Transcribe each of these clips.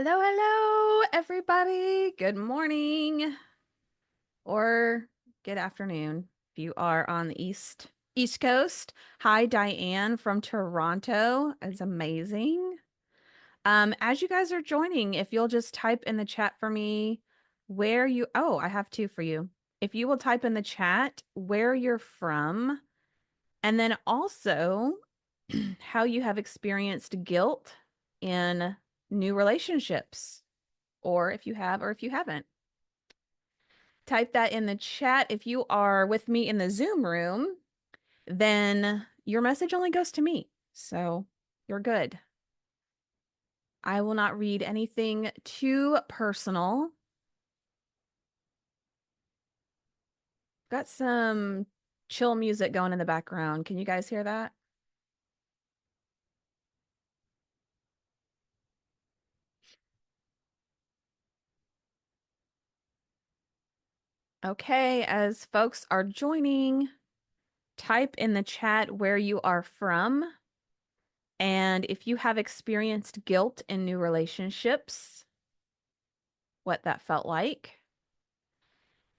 Hello, hello, everybody. Good morning or good afternoon if you are on the East Coast. Hi, Diane from Toronto. It's amazing. As you guys are joining, if you'll just type in the chat for me oh, I have two for you. If you will type in the chat where you're from, and then also how you have experienced guilt in new relationships or if you have or if you haven't. Type that in the chat. If you are with me in the Zoom room, then your message only goes to me. So you're good. I will not read anything too personal. Got some chill music going in the background. Can you guys hear that? Okay, as folks are joining, type in the chat where you are from. And if you have experienced guilt in new relationships, what that felt like.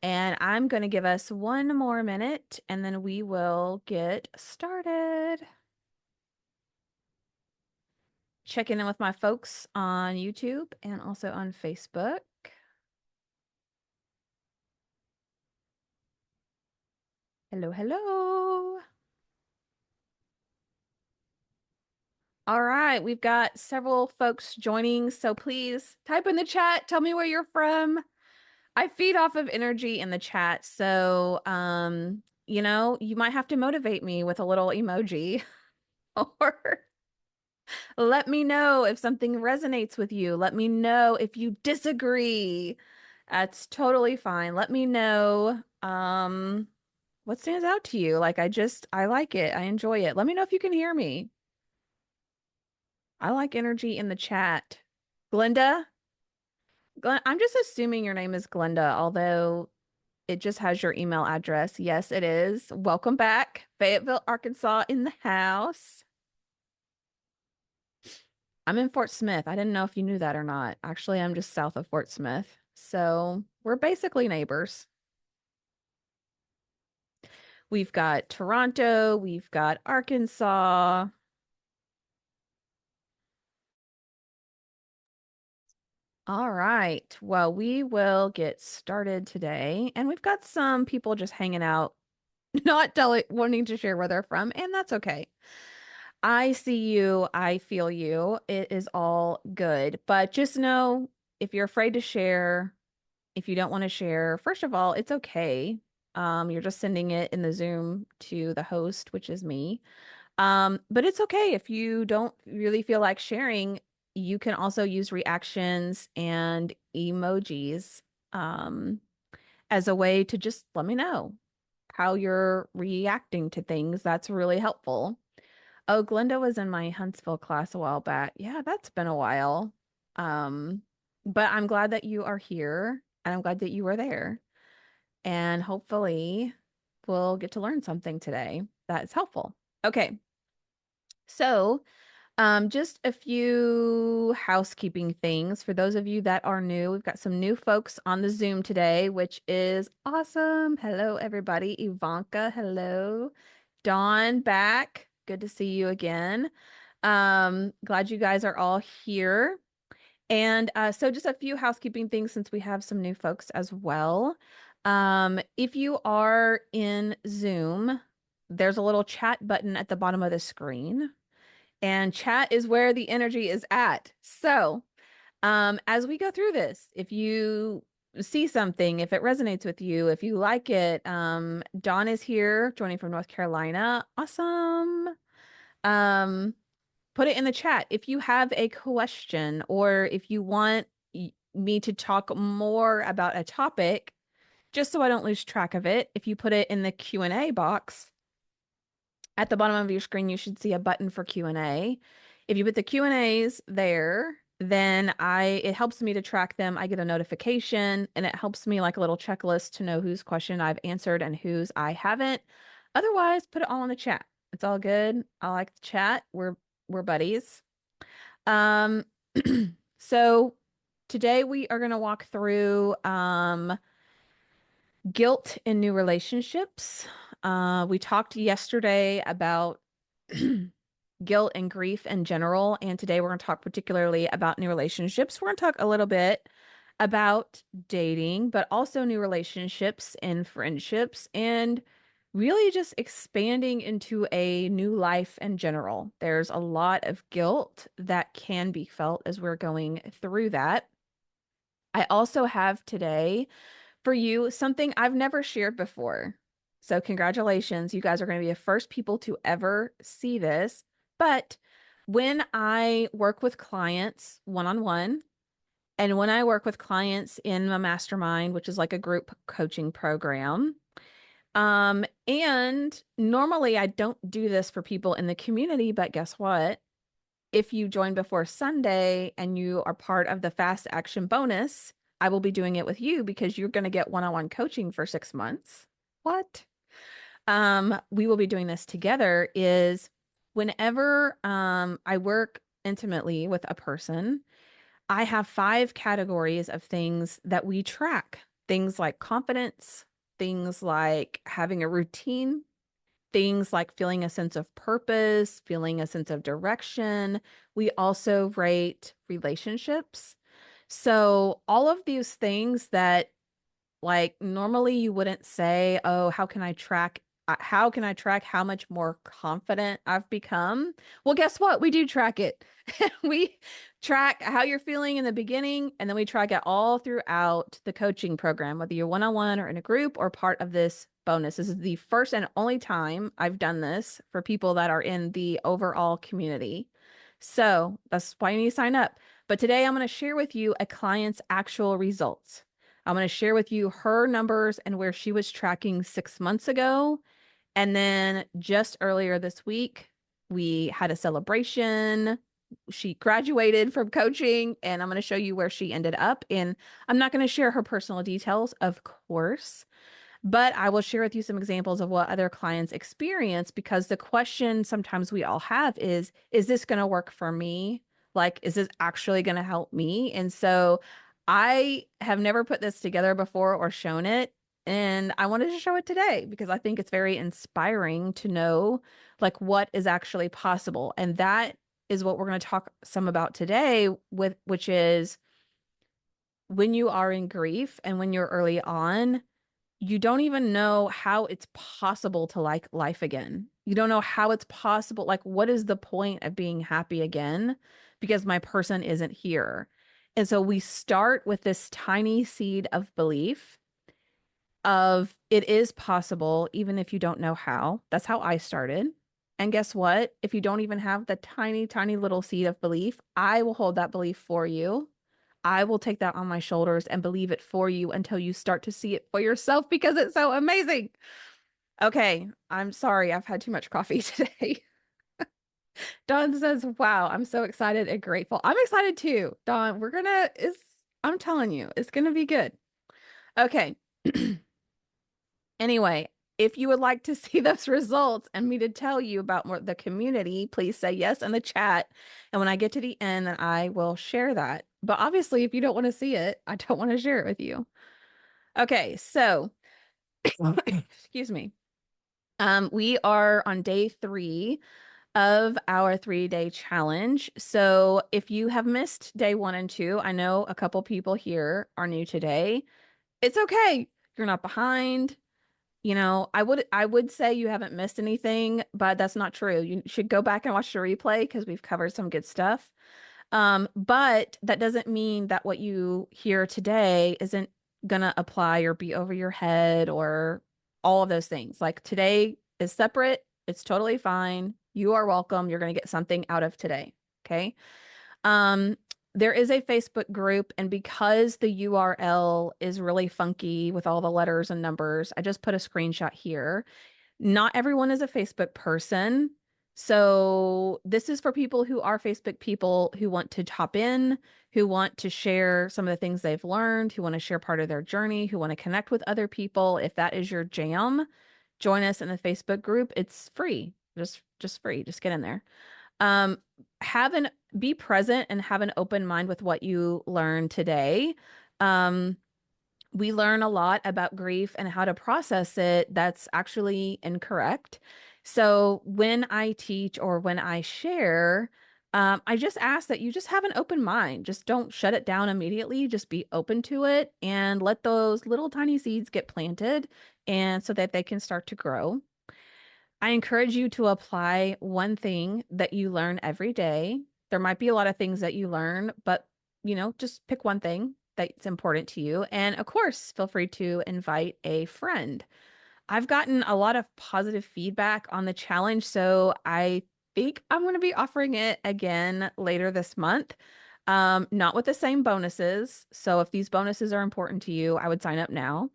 And I'm going to give us one more minute and then we will get started. Checking in with my folks on YouTube and also on Facebook. Hello, hello. All right, we've got several folks joining, so please type in the chat, tell me where you're from. I feed off of energy in the chat, so you might have to motivate me with a little emoji or let me know if something resonates with you. Let me know if you disagree. That's totally fine. Let me know what stands out to you. I like it. I enjoy it. Let me know if you can hear me. I like energy in the chat. Glenda, I'm just assuming your name is Glenda, although it just has your email address. Yes, it is. Welcome back. Fayetteville, Arkansas in the house. I'm in Fort Smith. I didn't know if you knew that or not. Actually, I'm just south of Fort Smith. So we're basically neighbors. We've got Toronto, we've got Arkansas. All right. Well, we will get started today. And we've got some people just hanging out, not telling, wanting to share where they're from, and that's okay. I see you, I feel you. It is all good. But just know if you're afraid to share, if you don't want to share, first of all, it's okay. You're just sending it in the Zoom to the host, which is me. But it's okay if you don't really feel like sharing. You can also use reactions and emojis as a way to just let me know how you're reacting to things. That's really helpful. Oh, Glenda was in my Huntsville class a while back. Yeah, that's been a while. Um, but I'm glad that you are here and I'm glad that you were there. And hopefully we'll get to learn something today that's helpful. Okay. So, just a few housekeeping things for those of you that are new. We've got some new folks on the Zoom today, which is awesome. Hello, everybody. Ivanka, hello. Dawn, back. Good to see you again. Glad you guys are all here. And so just a few housekeeping things since we have some new folks as well. If you are in Zoom, there's a little chat button at the bottom of the screen, and chat is where the energy is at. So, as we go through this, if you see something, if it resonates with you, if you like it, Dawn is here joining from North Carolina. Awesome. Um, put it in the chat if you have a question or if you want me to talk more about a topic, just so I don't lose track of it. If you put it in the Q&A box at the bottom of your screen, you should see a button for Q&A. If you put the Q&As there, then it helps me to track them. I get a notification and it helps me like a little checklist to know whose question I've answered and whose I haven't. Otherwise, put it all in the chat. It's all good. I like the chat. We're buddies. Um, so today we are going to walk through guilt in new relationships. We talked yesterday about guilt and grief in general, and today we're going to talk particularly about new relationships. We're going to talk a little bit about dating, but also new relationships and friendships, and really just expanding into a new life in general. There's a lot of guilt that can be felt as we're going through that. I also have today for you something I've never shared before. So, congratulations. You guys are going to be the first people to ever see this. But when I work with clients one on one, and when I work with clients in a mastermind, which is like a group coaching program, and normally I don't do this for people in the community, but guess what? If you join before Sunday and you are part of the fast action bonus, I will be doing it with you because you're going to get one-on-one coaching for 6 months. What? We will be doing this together is whenever I work intimately with a person, I have 5 categories of things that we track. Things like confidence, things like having a routine, things like feeling a sense of purpose, feeling a sense of direction. We also rate relationships. So, all of these things that like normally you wouldn't say, "Oh, how can I track how much more confident I've become?" Well, guess what? We do track it. We track how you're feeling in the beginning, and then we track it all throughout the coaching program, whether you're one-on-one or in a group or part of this bonus. This is the first and only time I've done this for people that are in the overall community. So that's why you need to sign up. But today I'm going to share with you a client's actual results. I'm going to share with you her numbers and where she was tracking 6 months ago. And then just earlier this week, we had a celebration. She graduated from coaching, and I'm going to show you where she ended up. And I'm not going to share her personal details, of course, but I will share with you some examples of what other clients experience because the question sometimes we all have is this going to work for me? Like, is this actually going to help me? And so I have never put this together before or shown it. And I wanted to show it today because I think it's very inspiring to know like what is actually possible. And that is what we're going to talk some about today with which is when you are in grief and when you're early on, you don't even know how it's possible to like life again. You don't know how it's possible. Like, what is the point of being happy again? Because my person isn't here. And so we start with this tiny seed of belief of it is possible, even if you don't know how. That's how I started. And guess what? If you don't even have the tiny, tiny little seed of belief, I will hold that belief for you. I will take that on my shoulders and believe it for you until you start to see it for yourself because it's so amazing. Okay, I'm sorry. I've had too much coffee today. Dawn says, "Wow, I'm so excited and grateful." I'm excited too. Dawn, I'm telling you, it's gonna be good. Okay. Anyway, if you would like to see those results and me to tell you about more the community, please say yes in the chat. And when I get to the end, then I will share that. But obviously, if you don't want to see it, I don't want to share it with you. Okay, so excuse me. We are on day 3 of our 3-day challenge. So if you have missed day 1 and 2, I know a couple people here are new today. It's okay. You're not behind. You know, I would say you haven't missed anything, but that's not true. You should go back and watch the replay because we've covered some good stuff. But that doesn't mean that what you hear today isn't gonna apply or be over your head or all of those things. Like today is separate. It's totally fine. You are welcome. You're gonna get something out of today. Okay. Um, there is a Facebook group, and because the URL is really funky with all the letters and numbers, I just put a screenshot here. Not everyone is a Facebook person. So this is for people who are Facebook people who want to hop in, who want to share some of the things they've learned, who want to share part of their journey, who want to connect with other people. If that is your jam, join us in the Facebook group. It's free. Just free. Just get in there. Um, have an be present and have an open mind with what you learn today. Um, we learn a lot about grief and how to process it that's actually incorrect. So when I teach or when I share, I just ask that you just have an open mind. Just don't shut it down immediately. Just be open to it and let those little tiny seeds get planted and so that they can start to grow. I encourage you to apply one thing that you learn every day. There might be a lot of things that you learn, but just pick one thing that's important to you. And of course, feel free to invite a friend. I've gotten a lot of positive feedback on the challenge, so I think I'm going to be offering it again later this month. Not with the same bonuses. So if these bonuses are important to you, I would sign up now.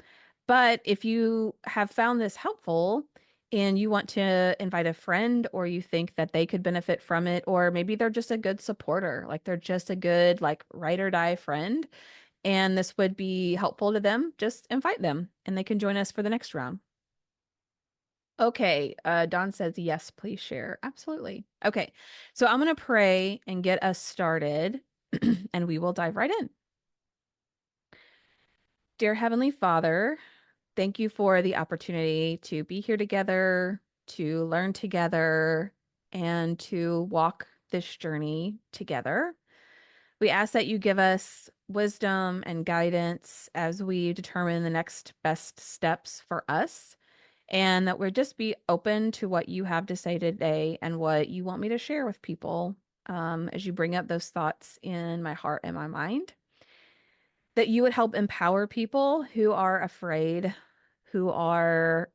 But if you have found this helpful and you want to invite a friend or you think that they could benefit from it, or maybe they're just a good supporter, like they're just a good like ride or die friend, and this would be helpful to them, just invite them and they can join us for the next round. Okay, Don says yes, please share. Absolutely. Okay, so I'm going to pray and get us started, and we will dive right in. Dear Heavenly Father, thank you for the opportunity to be here together, to learn together, and to walk this journey together. We ask that you give us wisdom and guidance as we determine the next best steps for us, and that we'll just be open to what you have to say today and what you want me to share with people as you bring up those thoughts in my heart and my mind. That you would help empower people who are afraid, who are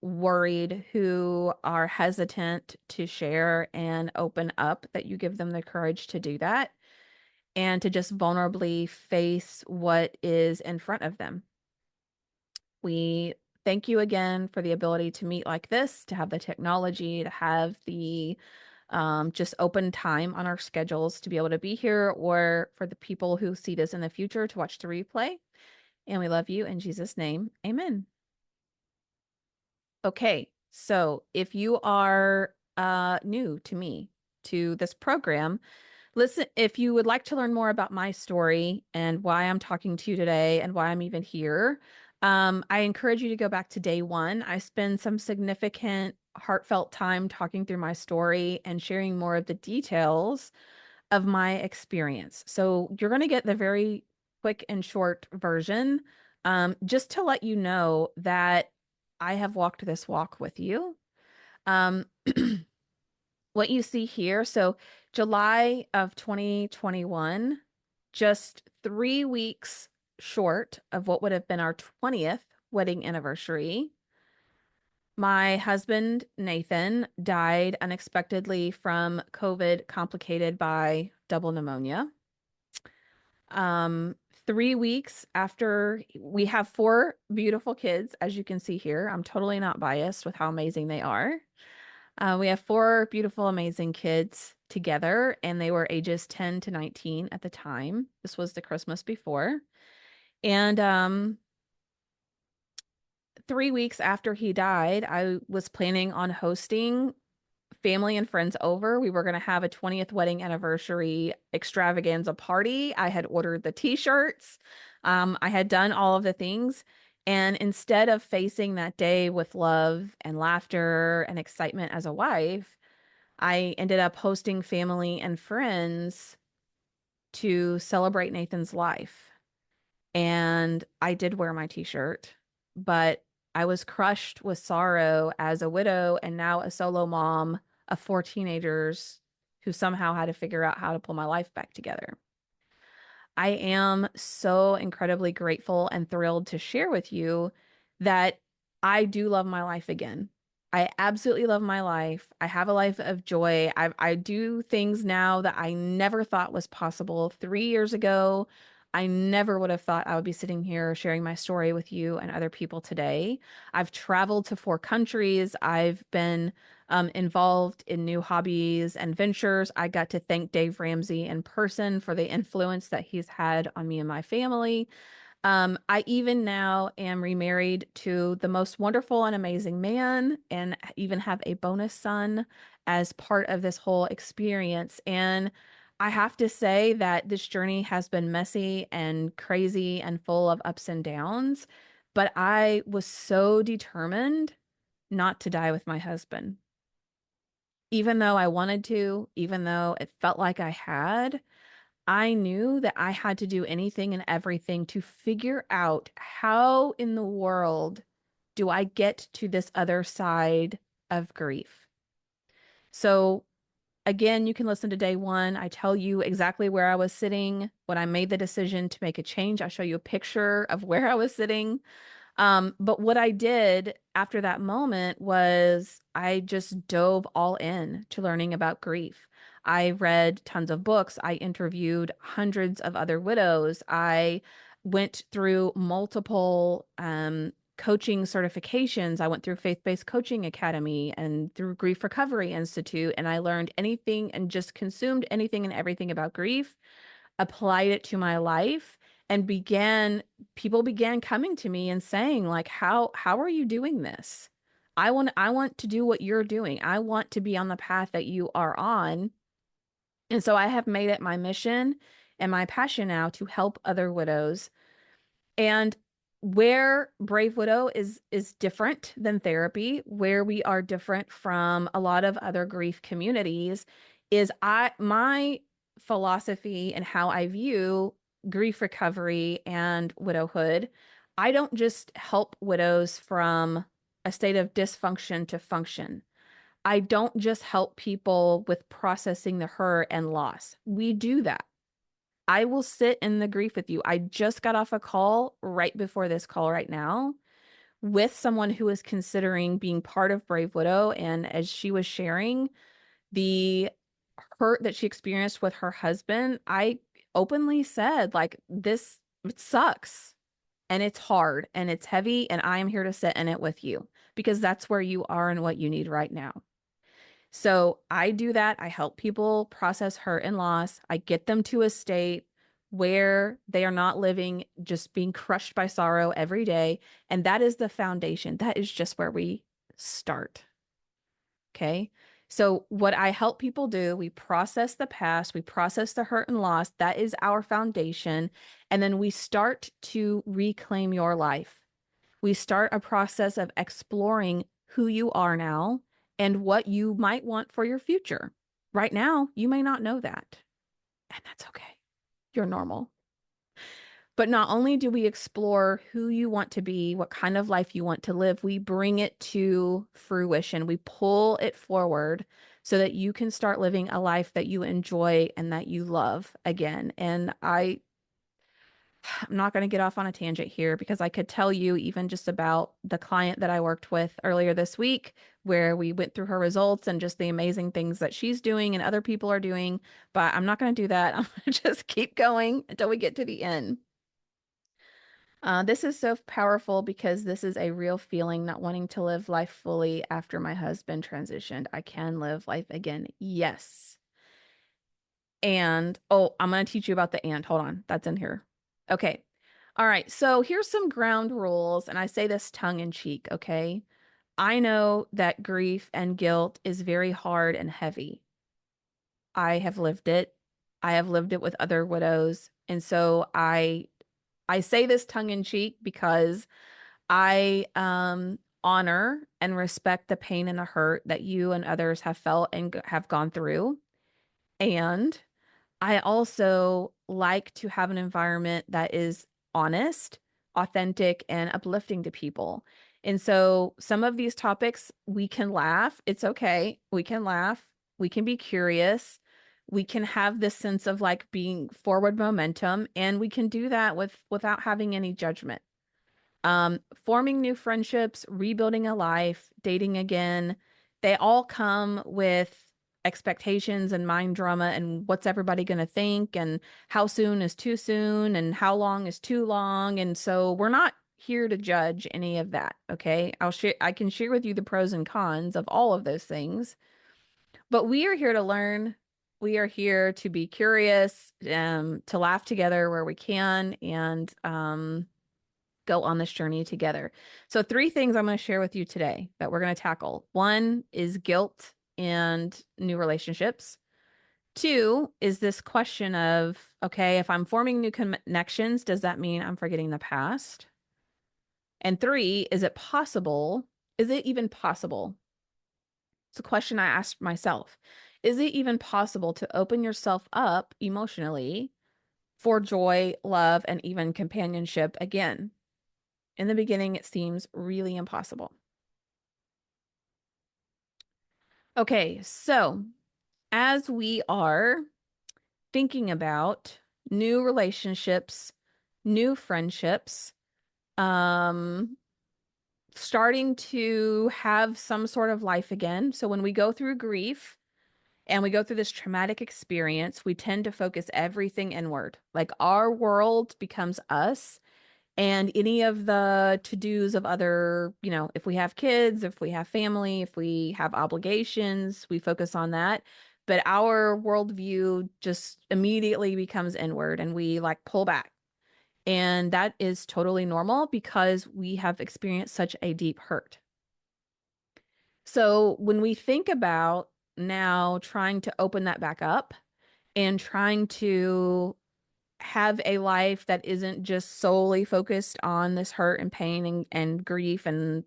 worried, who are hesitant to share and open up, that you give them the courage to do that and to just vulnerably face what is in front of them. We thank you again for the ability to meet like this, to have the technology, to have the just open time on our schedules to be able to be here, or for the people who see this in the future to watch the replay. And we love you in Jesus' name. Amen. Okay, so if you are new to me, to this program, listen, if you would like to learn more about my story and why I'm talking to you today and why I'm even here, I encourage you to go back to day one. I spend some significant, heartfelt time talking through my story and sharing more of the details of my experience. So you're going to get the very quick and short version, just to let you know that I have walked this walk with you. Um, what you see here, so July of 2021, just 3 weeks short of what would have been our 20th wedding anniversary, my husband, Nathan, died unexpectedly from COVID, complicated by double pneumonia. 3 weeks after, we have four beautiful kids, as you can see here. I'm totally not biased with how amazing they are. We have four beautiful, amazing kids together, and they were ages 10 to 19 at the time. This was the Christmas before. And 3 weeks after he died, I was planning on hosting family and friends over. We were going to have a 20th wedding anniversary extravaganza party. I had ordered the t-shirts. I had done all of the things. And instead of facing that day with love and laughter and excitement as a wife, I ended up hosting family and friends to celebrate Nathan's life. And I did wear my t-shirt, but I was crushed with sorrow as a widow and now a solo mom of four teenagers who somehow had to figure out how to pull my life back together. I am so incredibly grateful and thrilled to share with you that I do love my life again. I absolutely love my life. I have a life of joy. I do things now that I never thought was possible. 3 years ago, I never would have thought I would be sitting here sharing my story with you and other people today. I've traveled to 4 countries. I've been involved in new hobbies and ventures. I got to thank Dave Ramsey in person for the influence that he's had on me and my family. I even now am remarried to the most wonderful and amazing man, and even have a bonus son as part of this whole experience. And I have to say that this journey has been messy and crazy and full of ups and downs, but I was so determined not to die with my husband. Even though I wanted to, even though it felt like I had. I knew that I had to do anything and everything to figure out how in the world do I get to this other side of grief. So, again, you can listen to day one. I tell you exactly where I was sitting when I made the decision to make a change. I show you a picture of where I was sitting. But what I did after that moment was I just dove all in to learning about grief. I read tons of books. I interviewed hundreds of other widows. I went through multiple coaching certifications. I went through Faith-Based Coaching Academy and through Grief Recovery Institute, and I learned anything and just consumed anything and everything about grief, applied it to my life, and began people began coming to me and saying like, how are you doing this? I want to do what you're doing. I want to be on the path that you are on. And so I have made it my mission and my passion now to help other widows. And where Brave Widow is different than therapy, where we are different from a lot of other grief communities, is I my philosophy and how I view grief recovery and widowhood. I don't just help widows from a state of dysfunction to function. I don't just help people with processing the hurt and loss. We do that. I will sit in the grief with you. I just got off a call right before this call right now with someone who is considering being part of Brave Widow. And as she was sharing the hurt that she experienced with her husband, I openly said, like, this it sucks and it's hard and it's heavy. And I am here to sit in it with you because that's where you are and what you need right now. So I do that. I help people process hurt and loss. I get them to a state where they are not living just being crushed by sorrow every day. And that is the foundation. That is just where we start. Okay. So what I help people do, we process the past, we process the hurt and loss. That is our foundation. And then we start to reclaim your life. We start a process of exploring who you are now and what you might want for your future. Right now, you may not know that, and that's okay. You're normal. But not only do we explore who you want to be, what kind of life you want to live, we bring it to fruition. We pull it forward so that you can start living a life that you enjoy and that you love again. And I'm not going to get off on a tangent here because I could tell you even just about the client that I worked with earlier this week, where we went through her results and just the amazing things that she's doing and other people are doing. But I'm not going to do that. I'm going to just keep going until we get to the end. This is so powerful because this is a real feeling, not wanting to live life fully after my husband transitioned. I can live life again. Yes. And oh, I'm going to teach you about the and. Hold on. That's in here. Okay. All right. So here's some ground rules. And I say this tongue in cheek. Okay. I know that grief and guilt is very hard and heavy. I have lived it. I have lived it with other widows. And so I say this tongue in cheek because I honor and respect the pain and the hurt that you and others have felt and have gone through. And I also like to have an environment that is honest, authentic, and uplifting to people. And so some of these topics we can laugh. It's okay. We can laugh. We can be curious. We can have this sense of like being forward momentum, and we can do that without having any judgment. Forming new friendships, rebuilding a life, dating again, they all come with expectations and mind drama and what's everybody going to think and how soon is too soon and how long is too long. And so we're not here to judge any of that. Okay. I can share with you the pros and cons of all of those things, but we are here to learn We are here to be curious, to laugh together where we can, and go on this journey together. So, three things I'm going to share with you today that we're going to tackle. One is guilt and new relationships. Two is this question of, okay, if I'm forming new connections, does that mean I'm forgetting the past? And three, is it possible? Is it even possible? It's a question I asked myself. Is it even possible to open yourself up emotionally for joy, love, and even companionship again? In the beginning, it seems really impossible. Okay, so as we are thinking about new relationships, new friendships, um, starting to have some sort of life again. So when we go through grief and we go through this traumatic experience, we tend to focus everything inward. Like our world becomes us. And any of the to-dos of other, if we have kids, if we have family, if we have obligations, we focus on that. But our worldview just immediately becomes inward and we like pull back. And that is totally normal because we have experienced such a deep hurt. So when we think about now trying to open that back up and trying to have a life that isn't just solely focused on this hurt and pain and grief and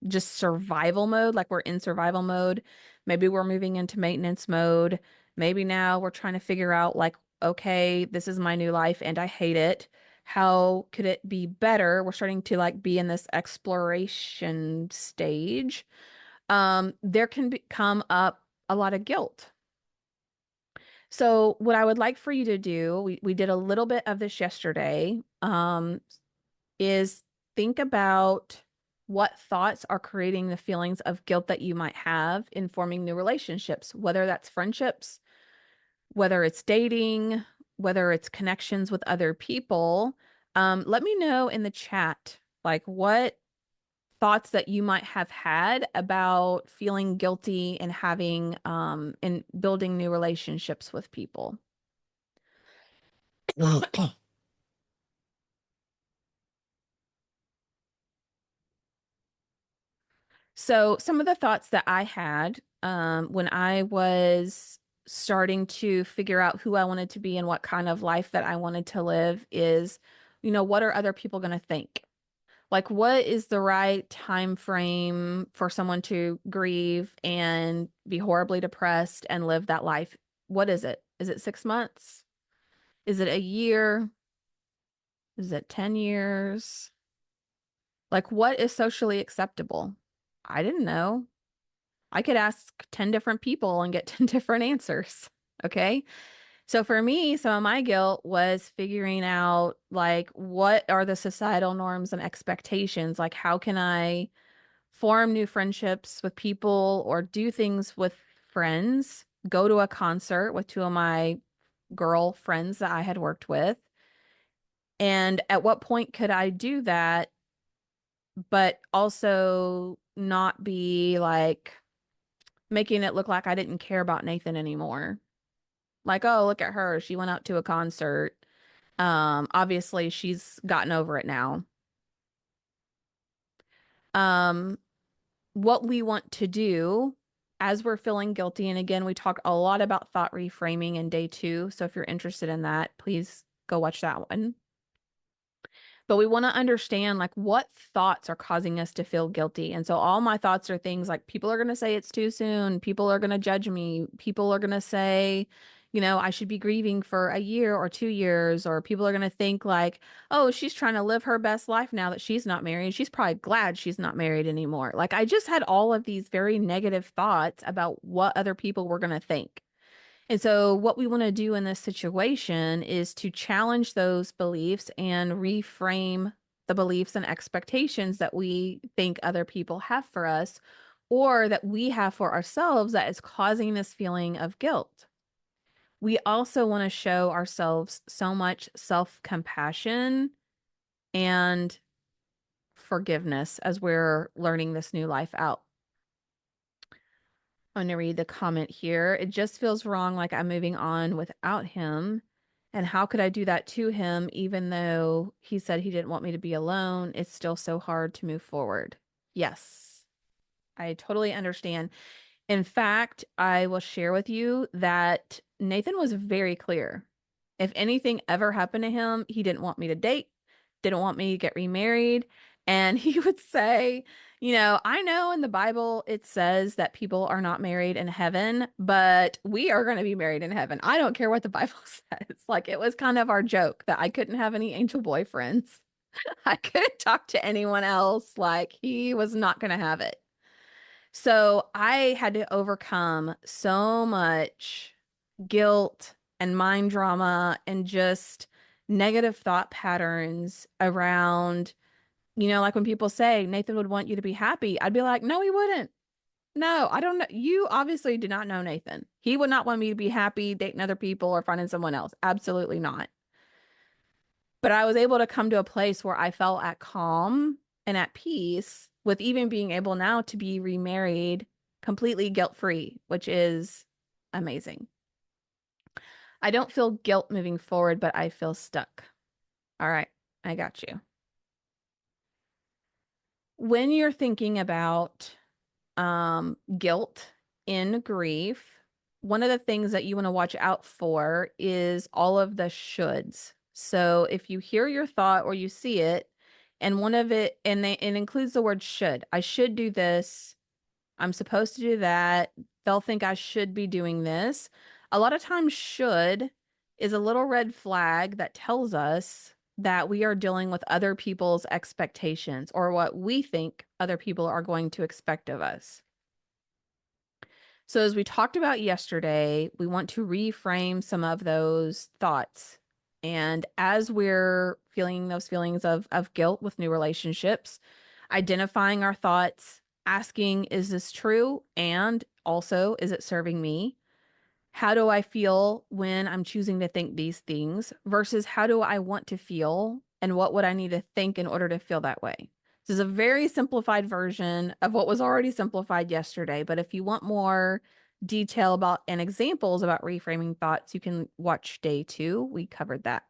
just survival mode, like we're in survival mode. Maybe we're moving into maintenance mode. Maybe now we're trying to figure out, like, okay, this is my new life and I hate it. How could it be better? We're starting to like be in this exploration stage. There can come up a lot of guilt. So, what I would like for you to do, we did a little bit of this yesterday, is think about what thoughts are creating the feelings of guilt that you might have in forming new relationships, whether that's friendships, whether it's dating, whether it's connections with other people. Let me know in the chat, like what thoughts that you might have had about feeling guilty and having and building new relationships with people. So, some of the thoughts that I had when I was starting to figure out who I wanted to be and what kind of life that I wanted to live is, what are other people going to think? Like, what is the right time frame for someone to grieve and be horribly depressed and live that life? What is it? Is it 6 months? Is it a year? Is it 10 years? Like, what is socially acceptable? I didn't know. I could ask 10 different people and get 10 different answers. Okay. So for me, some of my guilt was figuring out like what are the societal norms and expectations? Like, how can I form new friendships with people or do things with friends, go to a concert with two of my girl friends that I had worked with? And at what point could I do that, but also not be like making it look like I didn't care about Nathan anymore? Like, oh, look at her. She went out to a concert. Obviously she's gotten over it now. Um, what we want to do as we're feeling guilty, and again, we talk a lot about thought reframing in day 2. So if you're interested in that, please go watch that one. But we want to understand like what thoughts are causing us to feel guilty. And so all my thoughts are things like people are going to say it's too soon. People are going to judge me. People are going to say, I should be grieving for a year or 2 years. Or people are going to think like, oh, she's trying to live her best life now that she's not married. She's probably glad she's not married anymore. Like I just had all of these very negative thoughts about what other people were going to think. And so, what we want to do in this situation is to challenge those beliefs and reframe the beliefs and expectations that we think other people have for us or that we have for ourselves that is causing this feeling of guilt. We also want to show ourselves so much self-compassion and forgiveness as we're learning this new life out. I'm going to read the comment here. It just feels wrong, like I'm moving on without him. And how could I do that to him, even though he said he didn't want me to be alone? It's still so hard to move forward. Yes, I totally understand. In fact, I will share with you that Nathan was very clear. If anything ever happened to him, he didn't want me to date, didn't want me to get remarried. And he would say, I know in the Bible it says that people are not married in heaven, but we are going to be married in heaven. I don't care what the Bible says. Like it was kind of our joke that I couldn't have any angel boyfriends. I couldn't talk to anyone else. Like he was not going to have it. So I had to overcome so much guilt and mind drama and just negative thought patterns around, like when people say Nathan would want you to be happy, I'd be like, no, he wouldn't. No, I don't know. You obviously do not know Nathan. He would not want me to be happy dating other people or finding someone else. Absolutely not. But I was able to come to a place where I felt at calm and at peace with even being able now to be remarried completely guilt-free, which is amazing. I don't feel guilt moving forward, but I feel stuck. All right, I got you. When you're thinking about guilt in grief, one of the things that you want to watch out for is all of the shoulds. So if you hear your thought or you see it, and one of it, and it includes the word should. I should do this. I'm supposed to do that. They'll think I should be doing this. A lot of times, should is a little red flag that tells us that we are dealing with other people's expectations or what we think other people are going to expect of us. So, as we talked about yesterday, we want to reframe some of those thoughts. And as we're feeling those feelings of guilt with new relationships, identifying our thoughts, asking, is this true? And also, is it serving me? How do I feel when I'm choosing to think these things versus how do I want to feel and what would I need to think in order to feel that way? This is a very simplified version of what was already simplified yesterday, but if you want more detail about and examples about reframing thoughts, you can watch day 2. We covered that.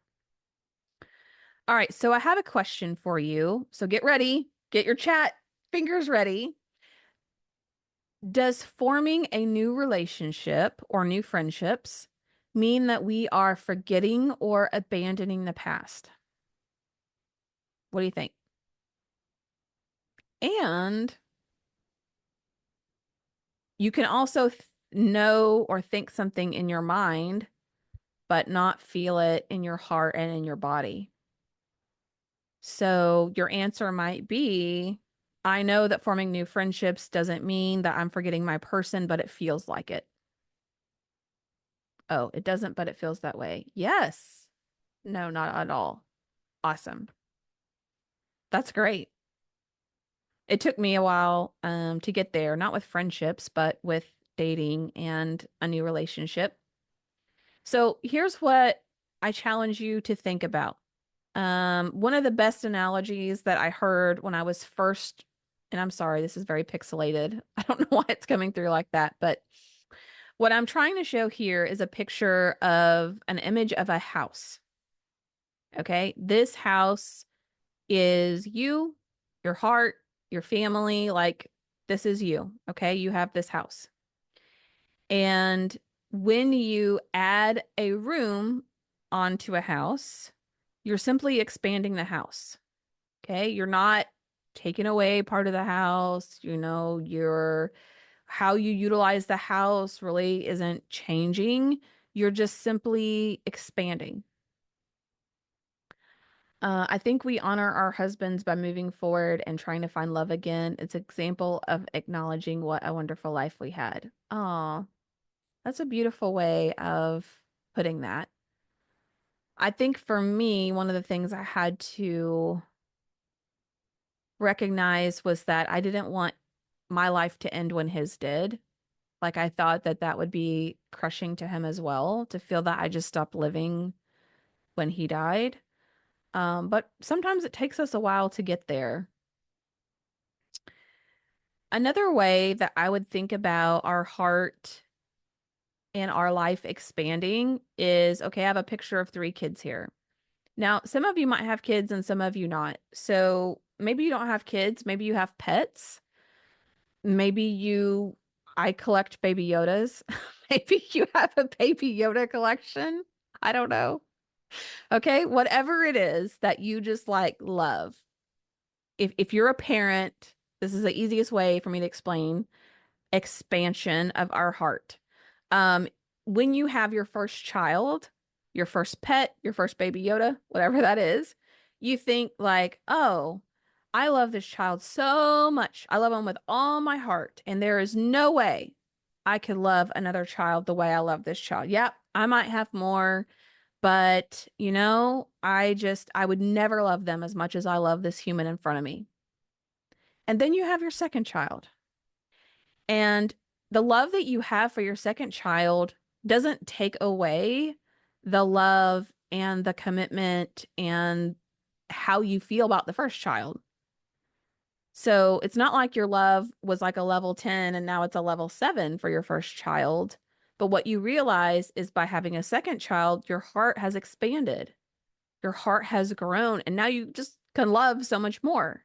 All right, so I have a question for you. So get ready, get your chat fingers ready. Does forming a new relationship or new friendships mean that we are forgetting or abandoning the past? What do you think? And you can also know or think something in your mind, but not feel it in your heart and in your body. So your answer might be, I know that forming new friendships doesn't mean that I'm forgetting my person, but it feels like it. Oh, it doesn't, but it feels that way. Yes. No, not at all. Awesome. That's great. It took me a while to get there, not with friendships, but with dating and a new relationship. So here's what I challenge you to think about. One of the best analogies that I heard when I was first, and I'm sorry, this is very pixelated. I don't know why it's coming through like that, but what I'm trying to show here is a picture of an image of a house. Okay, this house is you, your heart, your family. Like, this is you. Okay, you have this house. And when you add a room onto a house, you're simply expanding the house. Okay, you're not taking away part of the house. Your how you utilize the house really isn't changing. You're just simply expanding. I think we honor our husbands by moving forward and trying to find love again. It's an example of acknowledging what a wonderful life we had. Oh, that's a beautiful way of putting that. I think for me, one of the things I had to recognize was that I didn't want my life to end when his did. Like I thought that that would be crushing to him as well, to feel that I just stopped living when he died. But sometimes it takes us a while to get there. Another way that I would think about our heart and our life expanding is, okay, I have a picture of three kids here. Now, some of you might have kids and some of you not. So maybe you don't have kids, maybe you have pets. Maybe you, I collect baby Yodas. Maybe you have a baby Yoda collection. I don't know. Okay, whatever it is that you just like love. If you're a parent, this is the easiest way for me to explain expansion of our heart. Um, when you have your first child, your first pet, your first baby Yoda, whatever that is, you think like, oh, I love this child so much. I love him with all my heart, and there is no way I could love another child the way I love this child. Yep, I might have more, but I would never love them as much as I love this human in front of me. And then you have your second child. And the love that you have for your second child doesn't take away the love and the commitment and how you feel about the first child. So it's not like your love was like a level 10 and now it's a level 7 for your first child. But what you realize is by having a second child, your heart has expanded, your heart has grown, and now you just can love so much more.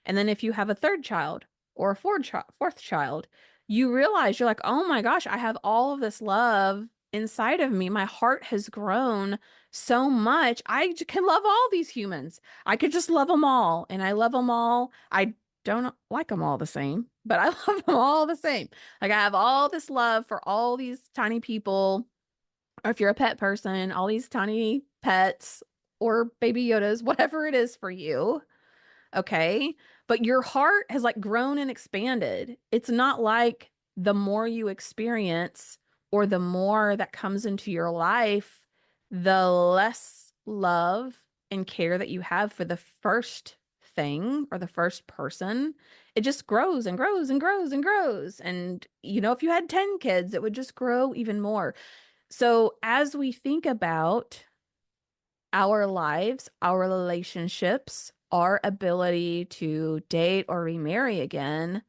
And then if you have a third child or a fourth child, you realize you're like, oh my gosh, I have all of this love inside of me. My heart has grown so much. Can love all these humans. I could just love them all. And I love them all. I don't like them all the same, but I love them all the same. Like I have all this love for all these tiny people. Or if you're a pet person, all these tiny pets or baby Yodas, whatever it is for you. Okay. But your heart has like grown and expanded. It's not like the more you experience or the more that comes into your life, the less love and care that you have for the first thing or the first person. It just grows and grows and grows and grows. And, if you had 10 kids, it would just grow even more. So as we think about our lives, our relationships, our ability to date or remarry again,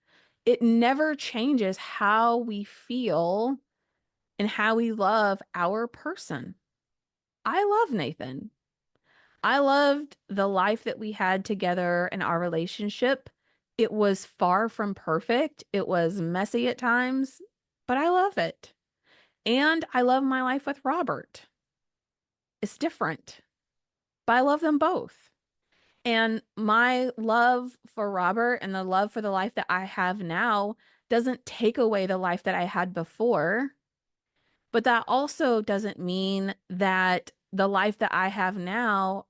it never changes how we feel and how we love our person. I love Nathan. I loved the life that we had together in our relationship. It was far from perfect. It was messy at times, but I love it. And I love my life with Robert. It's different, but I love them both. And my love for Robert and the love for the life that I have now doesn't take away the life that I had before. But that also doesn't mean that the life that I have now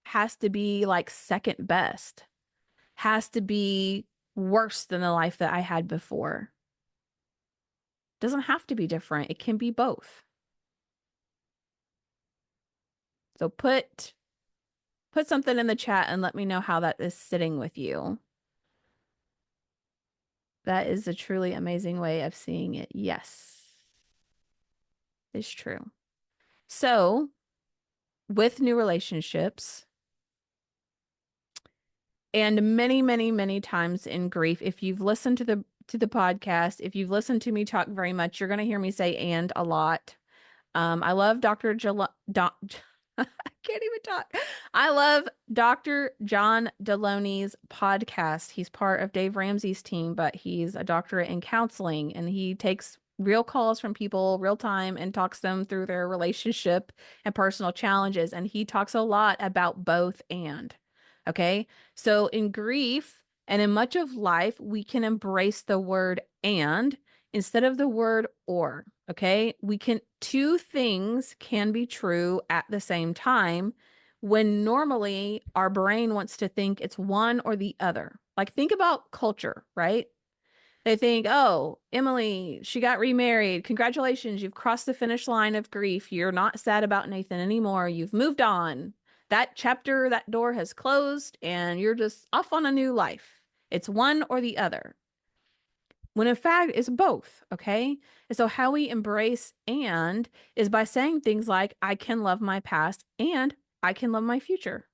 has to be like second best, has to be worse than the life that I had before. Doesn't have to be different. It can be both. So put something in the chat and let me know how that is sitting with you. That is a truly amazing way of seeing it. Yes, it's true. So, with new relationships and many, many, many times in grief, if you've listened to the podcast, if you've listened to me talk very much, you're going to hear me say "and" a lot. I love Dr. I can't even talk. I love Dr. John Deloney's podcast. He's part of Dave Ramsey's team, but he's a doctorate in counseling and he takes real calls from people real time and talks them through their relationship and personal challenges. And he talks a lot about both and. Okay. So in grief and in much of life, we can embrace the word and instead of the word or. Okay. Two things can be true at the same time when normally our brain wants to think it's one or the other. Like think about culture, right? They think, oh, Emily, she got remarried. Congratulations, you've crossed the finish line of grief. You're not sad about Nathan anymore. You've moved on. That chapter, that door has closed, and you're just off on a new life. It's one or the other when in fact it's both, okay? And so how we embrace and is by saying things like, I can love my past and I can love my future.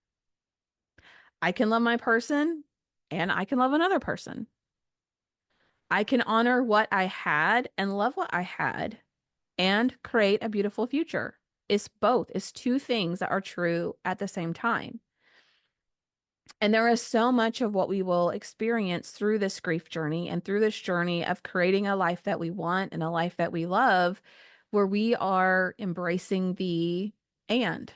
I can love my person and I can love another person. I can honor what I had and love what I had and create a beautiful future. It's both. It's two things that are true at the same time. And there is so much of what we will experience through this grief journey and through this journey of creating a life that we want and a life that we love, where we are embracing the and.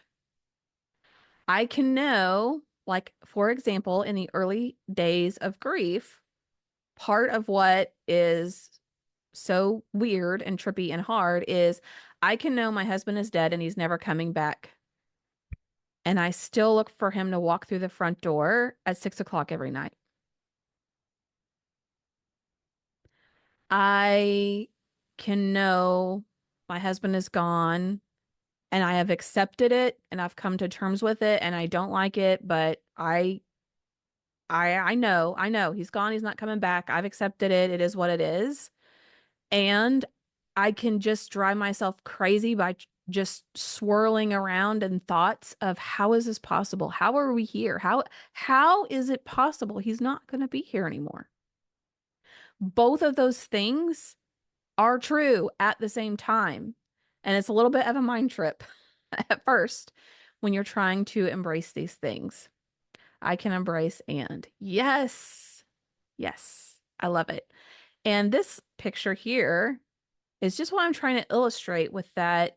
I can know, like, for example, in the early days of grief, part of what is so weird and trippy and hard is I can know my husband is dead and he's never coming back. And I still look for him to walk through the front door at 6 o'clock every night. I can know my husband is gone and I have accepted it and I've come to terms with it and I don't like it, but I know he's gone, he's not coming back. I've accepted it. It is what it is. And I can just drive myself crazy by just swirling around in thoughts of how is this possible? How are we here? How is it possible he's not going to be here anymore? Both of those things are true at the same time. And it's a little bit of a mind trip at first when you're trying to embrace these things. I can embrace and yes, yes, I love it. And this picture here is just what I'm trying to illustrate with that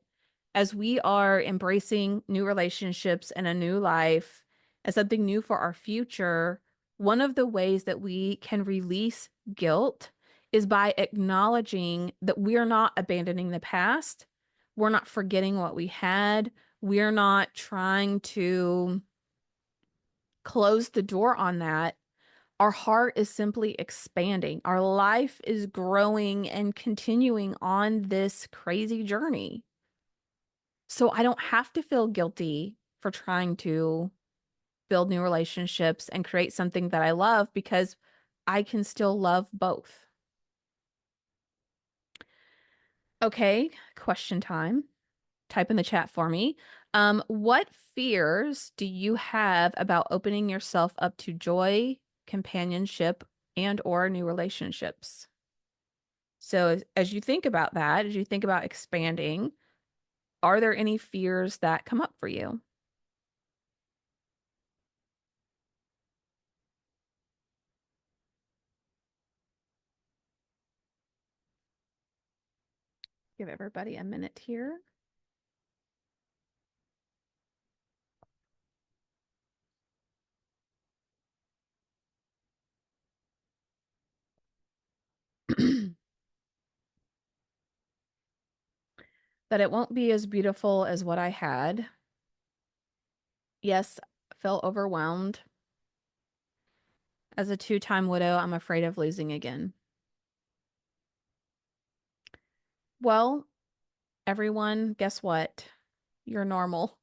as we are embracing new relationships and a new life and something new for our future, one of the ways that we can release guilt is by acknowledging that we are not abandoning the past. We're not forgetting what we had. We're not trying to close the door on that. Our heart is simply expanding. Our life is growing and continuing on this crazy journey. So I don't have to feel guilty for trying to build new relationships and create something that I love because I can still love both. Okay, question time. Type in the chat for me. What fears do you have about opening yourself up to joy, companionship, and or new relationships? So as you think about that, as you think about expanding, are there any fears that come up for you? Give everybody a minute here. That it won't be as beautiful as what I had. Yes, felt overwhelmed. As a two-time widow, I'm afraid of losing again. Well, everyone, guess what? You're normal.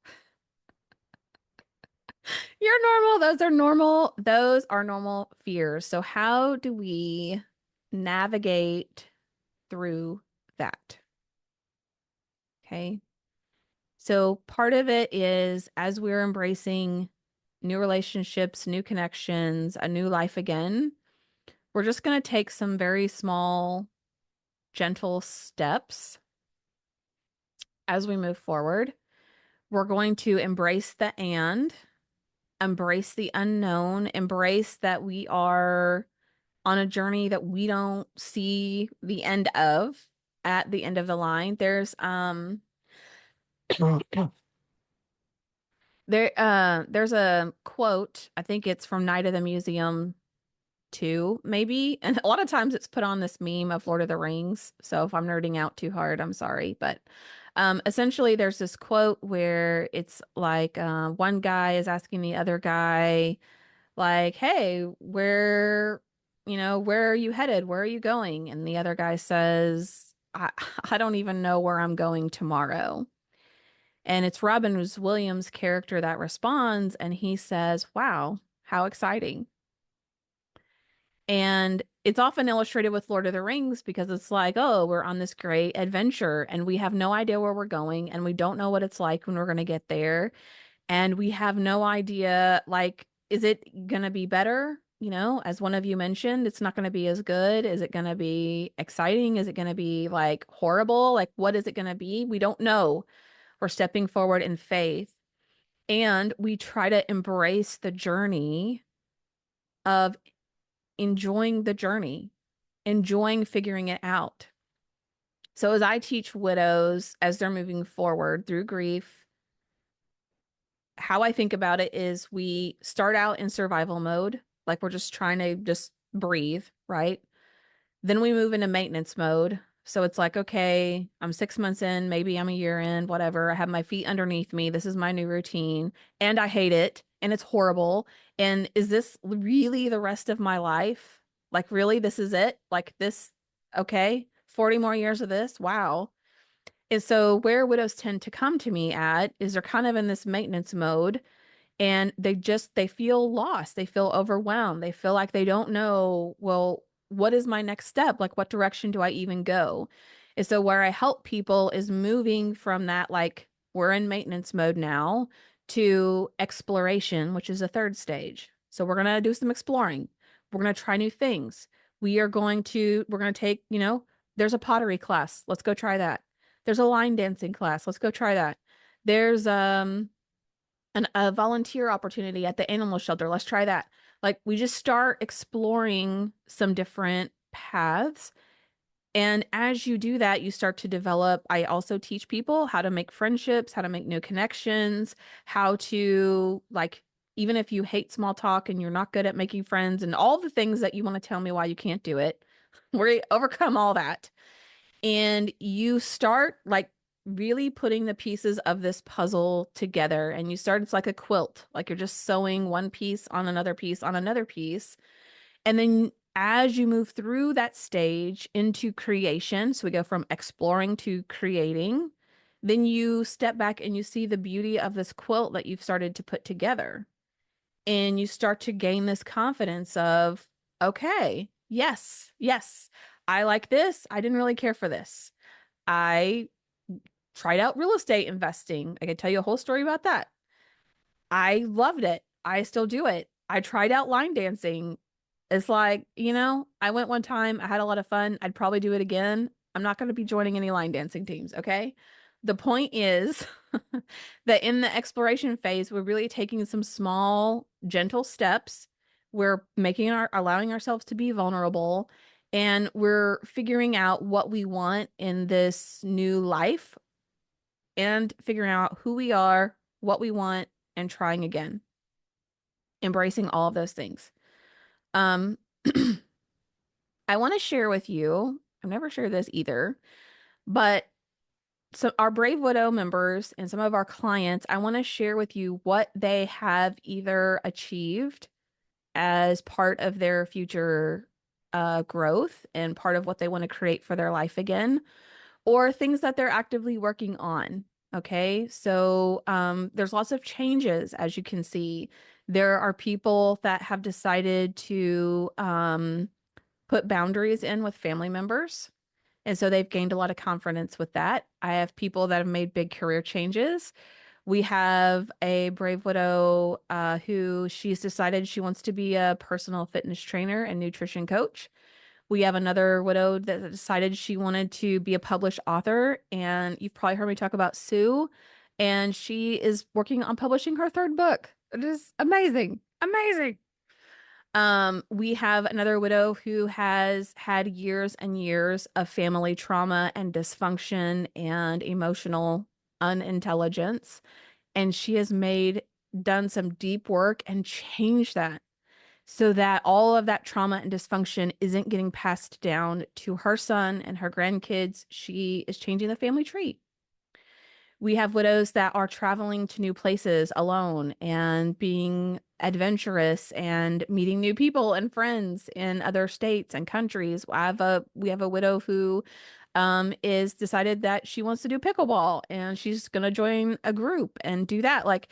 You're normal. Those are normal. Those are normal fears. So how do we navigate through that? Okay. So part of it is as we're embracing new relationships, new connections, a new life again, we're just going to take some very small, gentle steps as we move forward. We're going to embrace the and, embrace the unknown, embrace that we are on a journey that we don't see the end of at the end of the line. There's a quote, I think it's from Night of the Museum 2, maybe. And a lot of times it's put on this meme of Lord of the Rings. So if I'm nerding out too hard, I'm sorry. But essentially there's this quote where it's like one guy is asking the other guy, like, hey, where are you headed? Where are you going? And the other guy says, I don't even know where I'm going tomorrow. And it's Robin Williams' character that responds, and he says, wow, how exciting. And it's often illustrated with Lord of the Rings because it's like, oh, we're on this great adventure and we have no idea where we're going and we don't know what it's like when we're going to get there. And we have no idea, like, is it going to be better? as one of you mentioned, it's not going to be as good. Is it going to be exciting? Is it going to be like horrible? Like, what is it going to be? We don't know. We're stepping forward in faith, and we try to embrace the journey of enjoying the journey, enjoying figuring it out. So, as I teach widows as they're moving forward through grief, how I think about it is we start out in survival mode, like we're just trying to just breathe, right? Then we move into maintenance mode. So it's like, okay, I'm 6 months in, maybe I'm a year in, whatever. I have my feet underneath me. This is my new routine, and I hate it, and it's horrible. And is this really the rest of my life? Like, really, this is it? Like, this, okay, 40 more years of this? Wow. And so, where widows tend to come to me at is they're kind of in this maintenance mode, and they feel lost, they feel overwhelmed, they feel like they don't know, well, what is my next step, like what direction do I even go? And so where I help people is moving from that, like, we're in maintenance mode now, to exploration, which is a third stage. So we're going to do some exploring, we're going to try new things, we're going to take, there's a pottery class, let's go try that. There's a line dancing class, let's go try that. There's a volunteer opportunity at the animal shelter. Let's try that. Like, we just start exploring some different paths. And as you do that, you start to develop. I also teach people how to make friendships, how to make new connections, how to, like, even if you hate small talk and you're not good at making friends and all the things that you want to tell me why you can't do it, we overcome all that, and you start, like, really putting the pieces of this puzzle together, and it's like a quilt, like you're just sewing one piece on another piece on another piece. And then as you move through that stage into creation, so we go from exploring to creating, then you step back and you see the beauty of this quilt that you've started to put together, and you start to gain this confidence of, okay, yes, yes, I like this, I didn't really care for this. I tried out real estate investing. I could tell you a whole story about that. I loved it. I still do it. I tried out line dancing. It's like, I went one time, I had a lot of fun. I'd probably do it again. I'm not going to be joining any line dancing teams, okay? The point is that in the exploration phase, we're really taking some small, gentle steps. We're allowing ourselves to be vulnerable, and we're figuring out what we want in this new life, and figuring out who we are, what we want, and trying again, embracing all of those things. Um, I want to share with you, I've never shared this either, but so our Brave Widow members and some of our clients, I want to share with you what they have either achieved as part of their future growth and part of what they want to create for their life again, or things that they're actively working on. Okay, so there's lots of changes, as you can see. There are people that have decided to put boundaries in with family members. And so they've gained a lot of confidence with that. I have people that have made big career changes. We have a Brave Widow who she's decided she wants to be a personal fitness trainer and nutrition coach. We have another widow that decided she wanted to be a published author, and you've probably heard me talk about Sue, and she is working on publishing her third book. It is amazing, amazing. We have another widow who has had years and years of family trauma and dysfunction and emotional unintelligence, and she has done some deep work and changed that, so that all of that trauma and dysfunction isn't getting passed down to her son and her grandkids. She is changing the family tree. We have widows that are traveling to new places alone and being adventurous and meeting new people and friends in other states and countries. We have a widow who is decided that she wants to do pickleball, and she's going to join a group and do that. Like,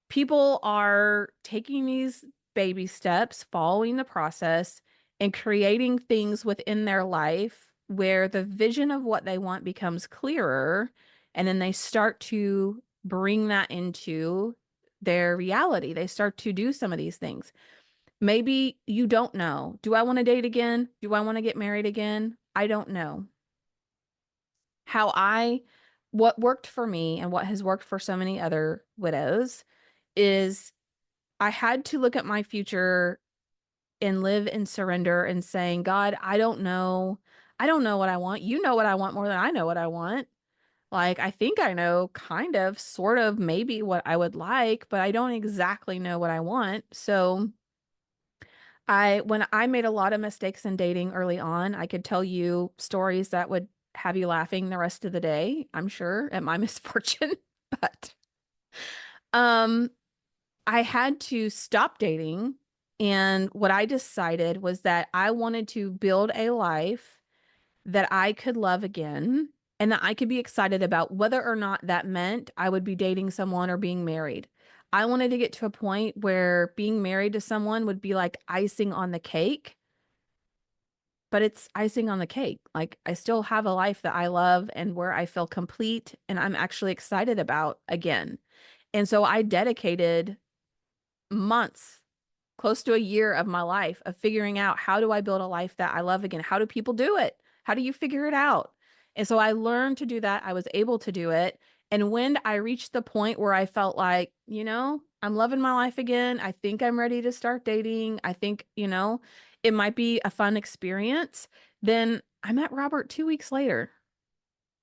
people are taking these baby steps, following the process, and creating things within their life where the vision of what they want becomes clearer. And then they start to bring that into their reality. They start to do some of these things. Maybe you don't know. Do I want to date again? Do I want to get married again? I don't know. How I, what worked for me and what has worked for so many other widows is I had to look at my future and live in surrender and saying, God, I don't know. I don't know what I want. You know what I want more than I know what I want. Like, I think I know kind of, sort of, maybe what I would like, but I don't exactly know what I want. So, when I made a lot of mistakes in dating early on, I could tell you stories that would have you laughing the rest of the day, I'm sure, at my misfortune. But, um, I had to stop dating. And what I decided was that I wanted to build a life that I could love again and that I could be excited about, whether or not that meant I would be dating someone or being married. I wanted to get to a point where being married to someone would be like icing on the cake, but it's icing on the cake. Like I still have a life that I love and where I feel complete and I'm actually excited about again. And so I dedicated months, close to a year of my life of figuring out, how do I build a life that I love again? How do people do it? How do you figure it out? And so I learned to do that. I was able to do it. And when I reached the point where I felt like, I'm loving my life again, I think I'm ready to start dating. I think, it might be a fun experience. Then I met Robert 2 weeks later.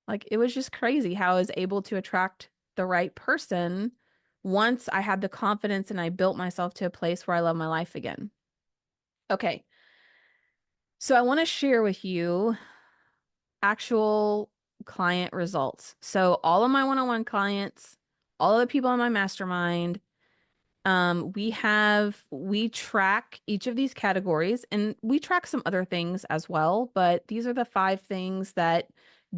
Like it was just crazy how I was able to attract the right person once I had the confidence and I built myself to a place where I love my life again. Okay. So I want to share with you actual client results. So all of my one-on-one clients, all of the people in my mastermind, we track each of these categories and we track some other things as well, but these are the 5 things that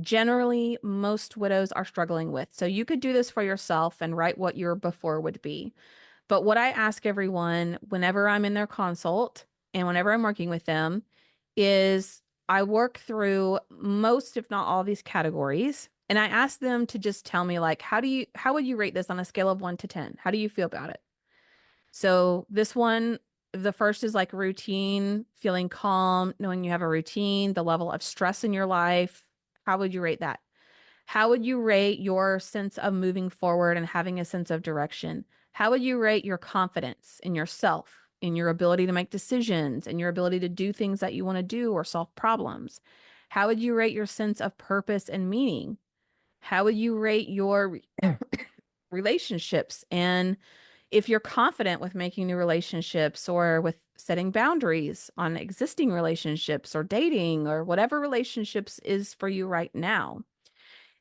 generally most widows are struggling with. So you could do this for yourself and write what your before would be. But what I ask everyone whenever I'm in their consult and whenever I'm working with them is I work through most, if not all, these categories. And I ask them to just tell me, like, how would you rate this on a scale of 1 to 10? How do you feel about it? So this one, the first is like routine, feeling calm, knowing you have a routine, the level of stress in your life. How would you rate that? How would you rate your sense of moving forward and having a sense of direction? How would you rate your confidence in yourself, in your ability to make decisions, and your ability to do things that you want to do or solve problems? How would you rate your sense of purpose and meaning? How would you rate your relationships and if you're confident with making new relationships or with setting boundaries on existing relationships or dating or whatever relationships is for you right now.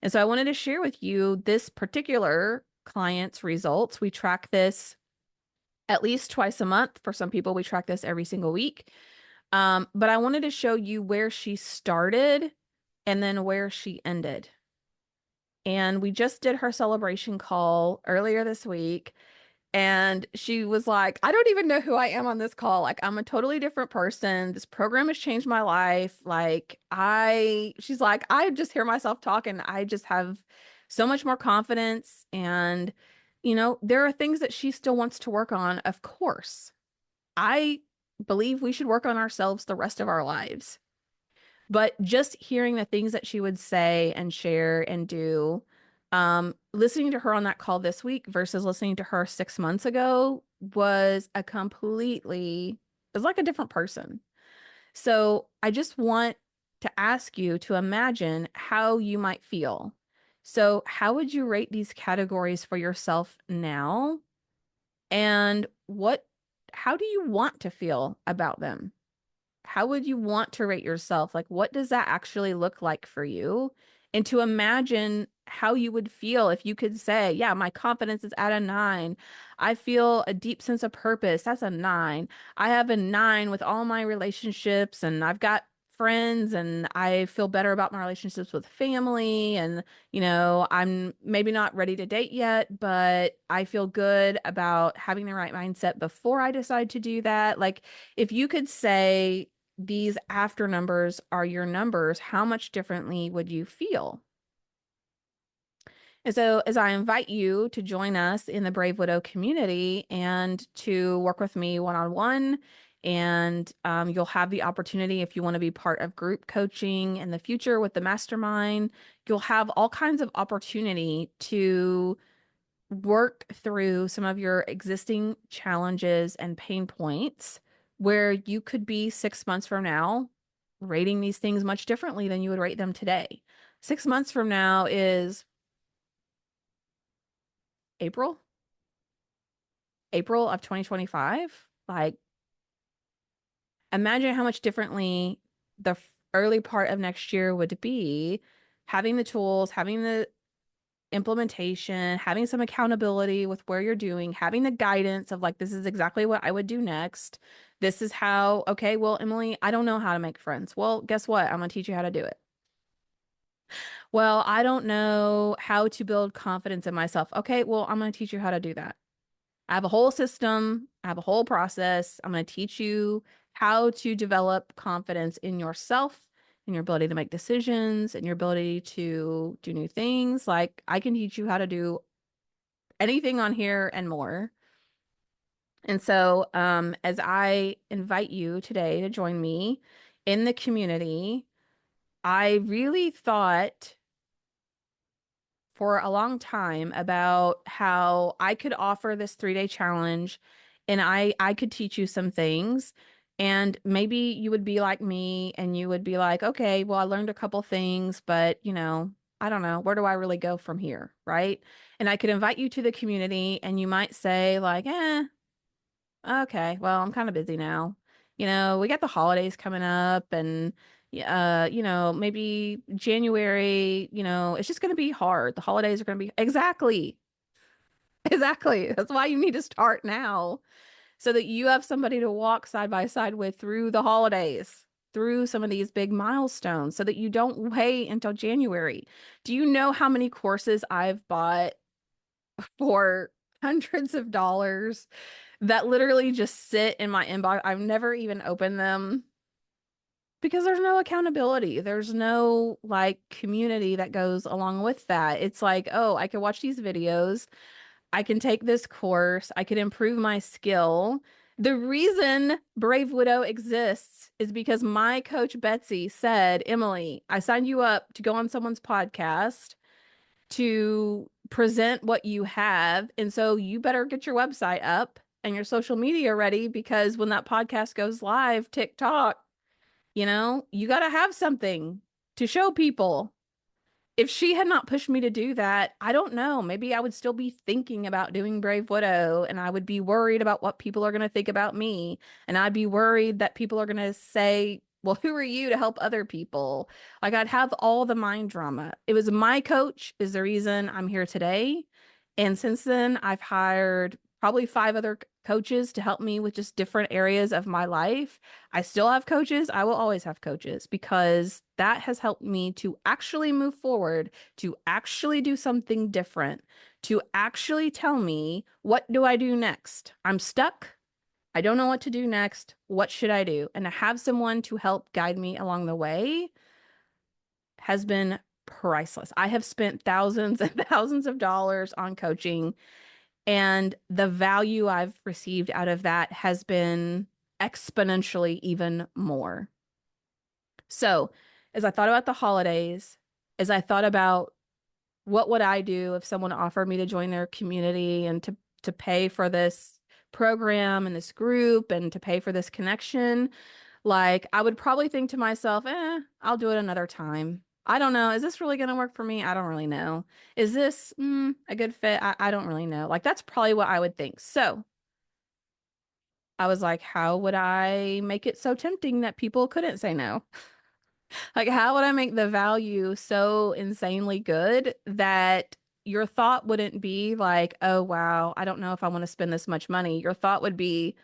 And so I wanted to share with you this particular client's results. We track this at least twice a month. For some people, we track this every single week. But I wanted to show you where she started and then where she ended. And we just did her celebration call earlier this week. And she was like, I don't even know who I am on this call. Like, I'm a totally different person. This program has changed my life. She's like, I just hear myself talk and I just have so much more confidence. And, there are things that she still wants to work on. Of course, I believe we should work on ourselves the rest of our lives. But just hearing the things that she would say and share and do, listening to her on that call this week versus listening to her 6 months ago it was like a different person. So I just want to ask you to imagine how you might feel. So how would you rate these categories for yourself now? And how do you want to feel about them? How would you want to rate yourself? Like, what does that actually look like for you? And to imagine how you would feel if you could say, yeah, my confidence is at a 9. I feel a deep sense of purpose. That's a 9. I have a 9 with all my relationships, and I've got friends, and I feel better about my relationships with family. And, I'm maybe not ready to date yet, but I feel good about having the right mindset before I decide to do that. Like, if you could say, these after numbers are your numbers, how much differently would you feel? And so, as I invite you to join us in the Brave Widow community and to work with me one on one And you'll have the opportunity if you want to be part of group coaching in the future with the mastermind, you'll have all kinds of opportunity to work through some of your existing challenges and pain points where you could be 6 months from now rating these things much differently than you would rate them today. 6 months from now is April, April of 2025. Like, imagine how much differently the early part of next year would be having the tools, having the implementation, having some accountability with where you're doing, having the guidance of like, this is exactly what I would do next. This is how, okay, well, Emily, I don't know how to make friends. Well, guess what? I'm going to teach you how to do it. Well, I don't know how to build confidence in myself. Okay, well, I'm going to teach you how to do that. I have a whole system, I have a whole process. I'm going to teach you how to develop confidence in yourself, in your ability to make decisions, and your ability to do new things. Like, I can teach you how to do anything on here and more. And so, as I invite you today to join me in the community, I really thought for a long time about how I could offer this 3-day challenge and I could teach you some things. And maybe you would be like me and you would be like, okay, well, I learned a couple things, but I don't know, where do I really go from here? Right. And I could invite you to the community and you might say, like, okay, well, I'm kind of busy now. We got the holidays coming up and maybe January, it's just going to be hard. The holidays are going to be exactly. Exactly. That's why you need to start now so that you have somebody to walk side by side with through the holidays, through some of these big milestones so that you don't wait until January. Do you know how many courses I've bought for hundreds of dollars that literally just sit in my inbox? I've never even opened them because there's no accountability. There's no like community that goes along with that. It's like, oh, I can watch these videos. I can take this course. I can improve my skill. The reason Brave Widow exists is because my coach Betsy said, Emily, I signed you up to go on someone's podcast to present what you have. And so you better get your website up and your social media ready because when that podcast goes live, TikTok, you got to have something to show people. If she had not pushed me to do that, I don't know. Maybe I would still be thinking about doing Brave Widow and I would be worried about what people are going to think about me. And I'd be worried that people are going to say, well, who are you to help other people? Like, I'd have all the mind drama. It was my coach is the reason I'm here today. And since then, I've hired probably 5 other coaches to help me with just different areas of my life. I still have coaches. I will always have coaches because that has helped me to actually move forward, to actually do something different, to actually tell me, what do I do next? I'm stuck. I don't know what to do next. What should I do? And to have someone to help guide me along the way has been priceless. I have spent thousands and thousands of dollars on coaching, and the value I've received out of that has been exponentially even more. So, as I thought about the holidays, as I thought about what would I do if someone offered me to join their community and to pay for this program and this group and to pay for this connection, like I would probably think to myself, I'll do it another time. I don't know. Is this really going to work for me? I don't really know. Is this a good fit? I don't really know. Like, that's probably what I would think. So I was like, how would I make it so tempting that people couldn't say no? Like, how would I make the value so insanely good that your thought wouldn't be like, oh, wow, I don't know if I want to spend this much money. Your thought would be,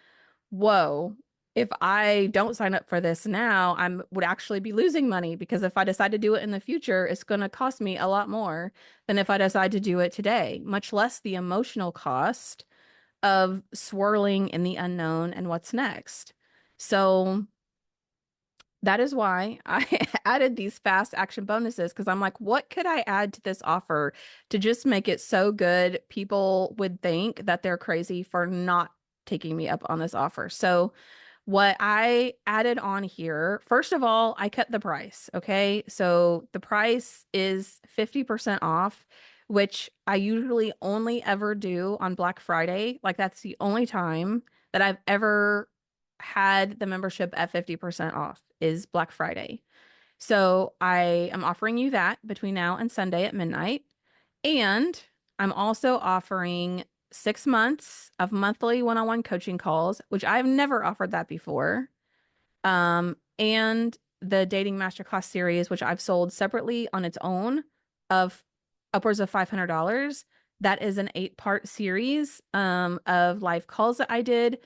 whoa, if I don't sign up for this now, I would actually be losing money because if I decide to do it in the future, it's going to cost me a lot more than if I decide to do it today, much less the emotional cost of swirling in the unknown and what's next. So that is why I added these fast action bonuses because I'm like, what could I add to this offer to just make it so good people would think that they're crazy for not taking me up on this offer? So What I added on here, first of all, I cut the price. Okay. So the price is 50% off, which I usually only ever do on Black Friday. Like that's the only time that I've ever had the membership at 50% off is Black Friday. So I am offering you that between now and Sunday at midnight. And I'm also offering 6 months of monthly one-on-one coaching calls, which I've never offered that before. And the dating masterclass series, which I've sold separately on its own of upwards of $500. That is an 8-part series of live calls that I did.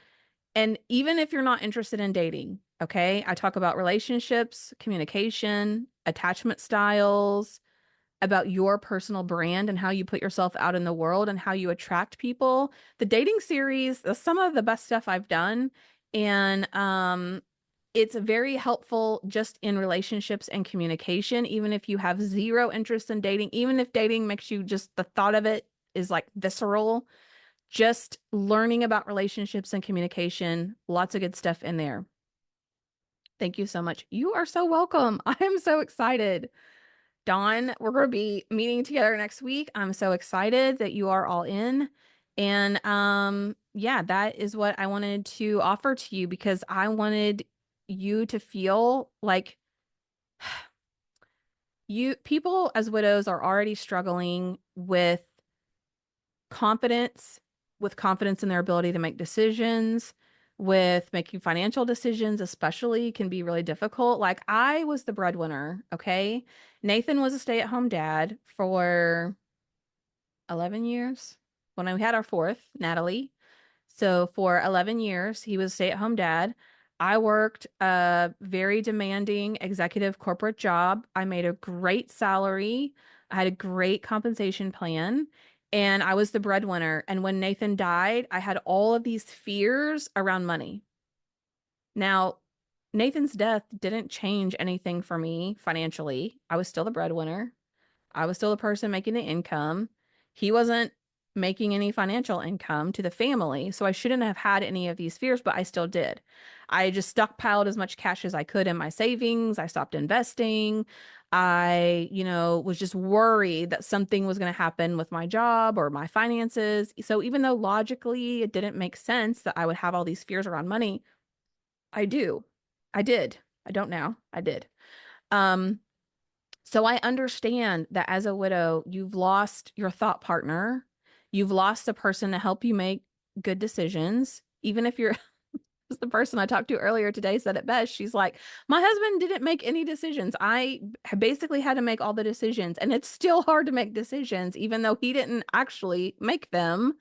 And even if you're not interested in dating, okay, I talk about relationships, communication, attachment styles, about your personal brand and how you put yourself out in the world and how you attract people. The dating series is some of the best stuff I've done. And it's very helpful just in relationships and communication, even if you have zero interest in dating, even if dating makes you just the thought of it is like visceral, just learning about relationships and communication, lots of good stuff in there. Thank you so much. You are so welcome. I am so excited. Dawn, we're going to be meeting together next week. I'm so excited that you are all in. And yeah, that is what I wanted to offer to you because I wanted you to feel like you people as widows are already struggling confidence, with confidence in their ability to make decisions, with making financial decisions, especially can be really difficult. Like I was the breadwinner, okay? Nathan was a stay-at-home dad for 11 years when we had our fourth, Natalie. So for 11 years, he was a stay-at-home dad. I worked a very demanding executive corporate job. I made a great salary. I had a great compensation plan, and I was the breadwinner. And when Nathan died, I had all of these fears around money. Now, Nathan's death didn't change anything for me financially. I was still the breadwinner. I was still the person making the income. He wasn't making any financial income to the family. So I shouldn't have had any of these fears, but I still did. I just stockpiled as much cash as I could in my savings. I stopped investing. I, was just worried that something was going to happen with my job or my finances. So even though logically it didn't make sense that I would have all these fears around money, I do. I did. I don't now. I did. Um, so I understand that as a widow, you've lost your thought partner. You've lost a person to help you make good decisions. Even if you're the person I talked to earlier today said it best. She's like, my husband didn't make any decisions. I basically had to make all the decisions. And it's still hard to make decisions, even though he didn't actually make them.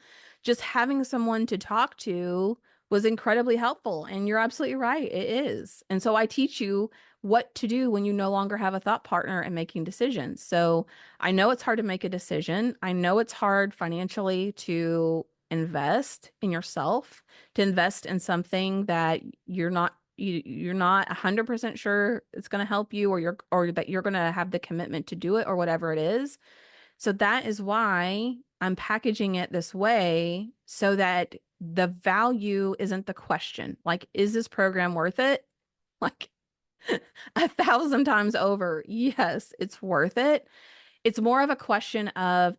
Just having someone to talk to was incredibly helpful. And you're absolutely right. It is. And so I teach you what to do when you no longer have a thought partner and making decisions. So I know it's hard to make a decision. I know it's hard financially to invest in yourself, to invest in something that you're not 100% sure it's going to help you, or that you're going to have the commitment to do it, or whatever it is. So that is why I'm packaging it this way, so that the value isn't the question. Like, is this program worth it? Like 1,000 times over. Yes, it's worth it. It's more of a question of,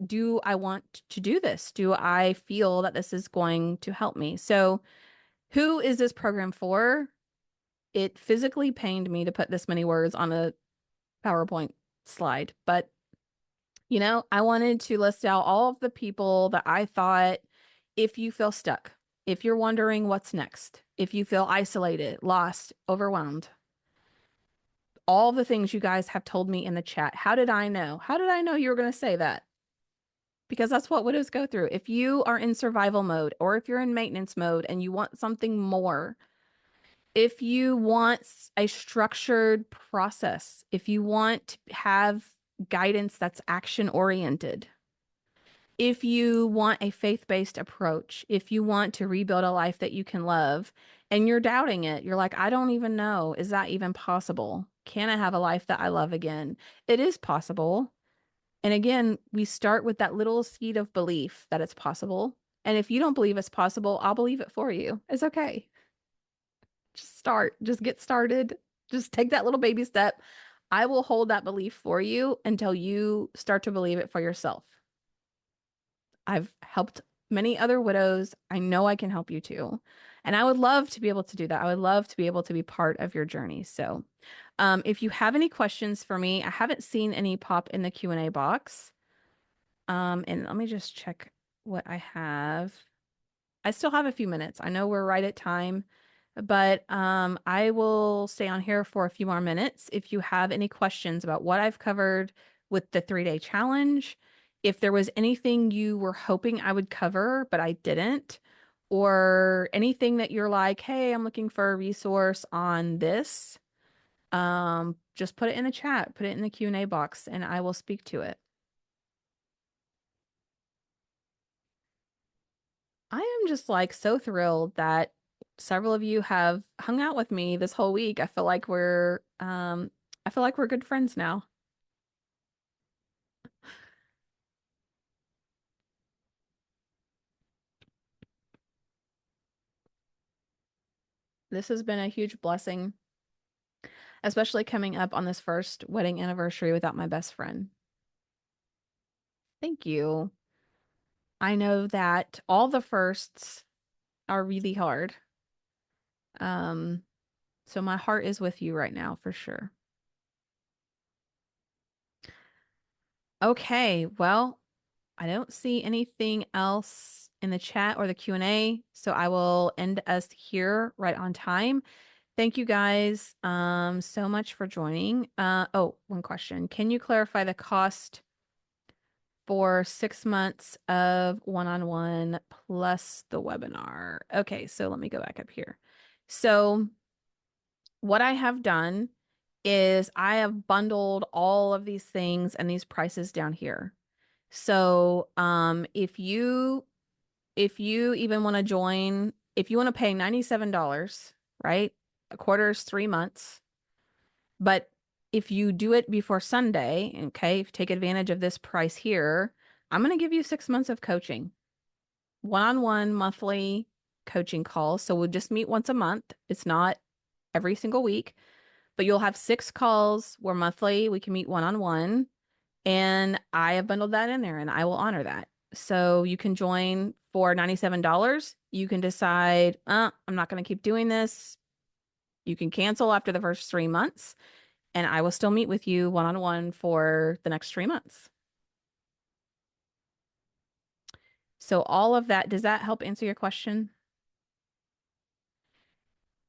do I want to do this? Do I feel that this is going to help me? So, who is this program for? It physically pained me to put this many words on a PowerPoint slide, but I wanted to list out all of the people that I thought, if you feel stuck, if you're wondering what's next, if you feel isolated, lost, overwhelmed, all the things you guys have told me in the chat. How did I know? How did I know you were going to say that? Because that's what widows go through. If you are in survival mode, or if you're in maintenance mode and you want something more, if you want a structured process, if you want to have guidance that's action oriented, if you want a faith-based approach, if you want to rebuild a life that you can love and you're doubting it, you're like, I don't even know. Is that even possible? Can I have a life that I love again? It is possible. And again, we start with that little seed of belief that it's possible. And if you don't believe it's possible, I'll believe it for you. It's okay. start. Just get started. Just take that little baby step. I will hold that belief for you until you start to believe it for yourself. I've helped many other widows. I know I can help you too. And I would love to be able to do that. I would love to be able to be part of your journey. So, if you have any questions for me, I haven't seen any pop in the Q&A box. And let me just check what I have. I still have a few minutes. I know we're right at time, but I will stay on here for a few more minutes. If you have any questions about what I've covered with the 3-day challenge, if there was anything you were hoping I would cover, but I didn't, or anything that you're like, hey, I'm looking for a resource on this, just put it in the chat, put it in the Q&A box, and I will speak to it. I am just like so thrilled that several of you have hung out with me this whole week. I feel like we're good friends now. This has been a huge blessing, especially coming up on this first wedding anniversary without my best friend. Thank you. I know that all the firsts are really hard. Um, so my heart is with you right now for sure. Okay, well, I don't see anything else in the chat or the Q&A, so I will end us here right on time. Thank you guys so much for joining. Oh, one question. Can you clarify the cost for 6 months of one-on-one plus the webinar? Okay, so let me go back up here. So what I have done is I have bundled all of these things and these prices down here. So if you even want to join, if you want to pay $97, right? A quarter is 3 months. But if you do it before Sunday, okay, if you take advantage of this price here, I'm going to give you 6 months of coaching, one-on-one monthly coaching calls. So we'll just meet once a month. It's not every single week, but you'll have 6 calls where monthly we can meet one-on-one. And I have bundled that in there and I will honor that. So you can join for $97. You can decide, I'm not going to keep doing this. You can cancel after the first 3 months, and I will still meet with you one-on-one for the next 3 months. So all of that, does that help answer your question?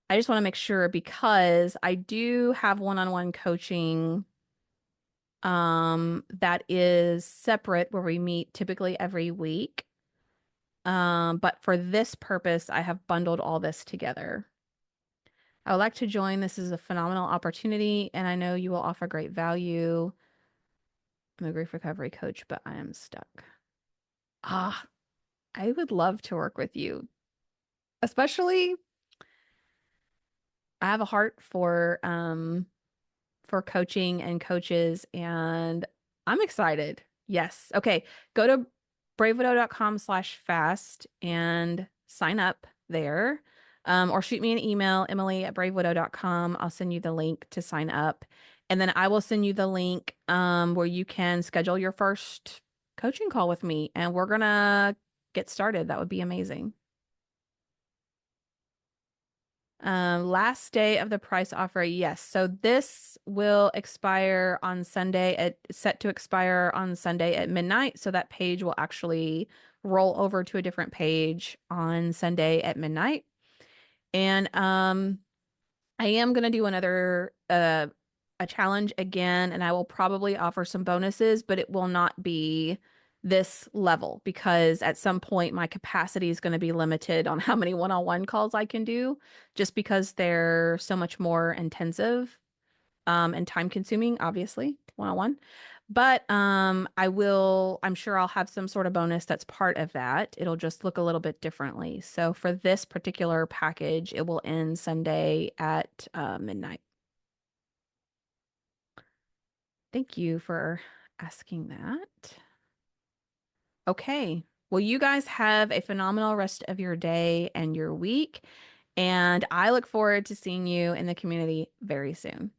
I just want to make sure because I do have one-on-one coaching that is separate where we meet typically every week. But for this purpose, I have bundled all this together. I would like to join. This is a phenomenal opportunity, and I know you will offer great value. I'm a grief recovery coach, but I am stuck. Ah, I would love to work with you, especially I have a heart for coaching and coaches, and I'm excited. Yes. Okay. Go to bravewidow.com/fast and sign up there. Or shoot me an email, Emily@bravewidow.com. I'll send you the link to sign up. And then I will send you the link where you can schedule your first coaching call with me, and we're gonna get started. That would be amazing. Last day of the price offer, yes. So this will expire on Sunday set to expire on Sunday at midnight. So that page will actually roll over to a different page on Sunday at midnight. And I am gonna do another a challenge again, and I will probably offer some bonuses, but it will not be this level because at some point my capacity is going to be limited on how many one-on-one calls I can do, just because they're so much more intensive and time consuming, obviously, one-on-one. But I'm sure I'll have some sort of bonus that's part of that. It'll just look a little bit differently. So for this particular package, it will end Sunday at midnight. Thank you for asking that. Okay. Well, you guys have a phenomenal rest of your day and your week. And I look forward to seeing you in the community very soon.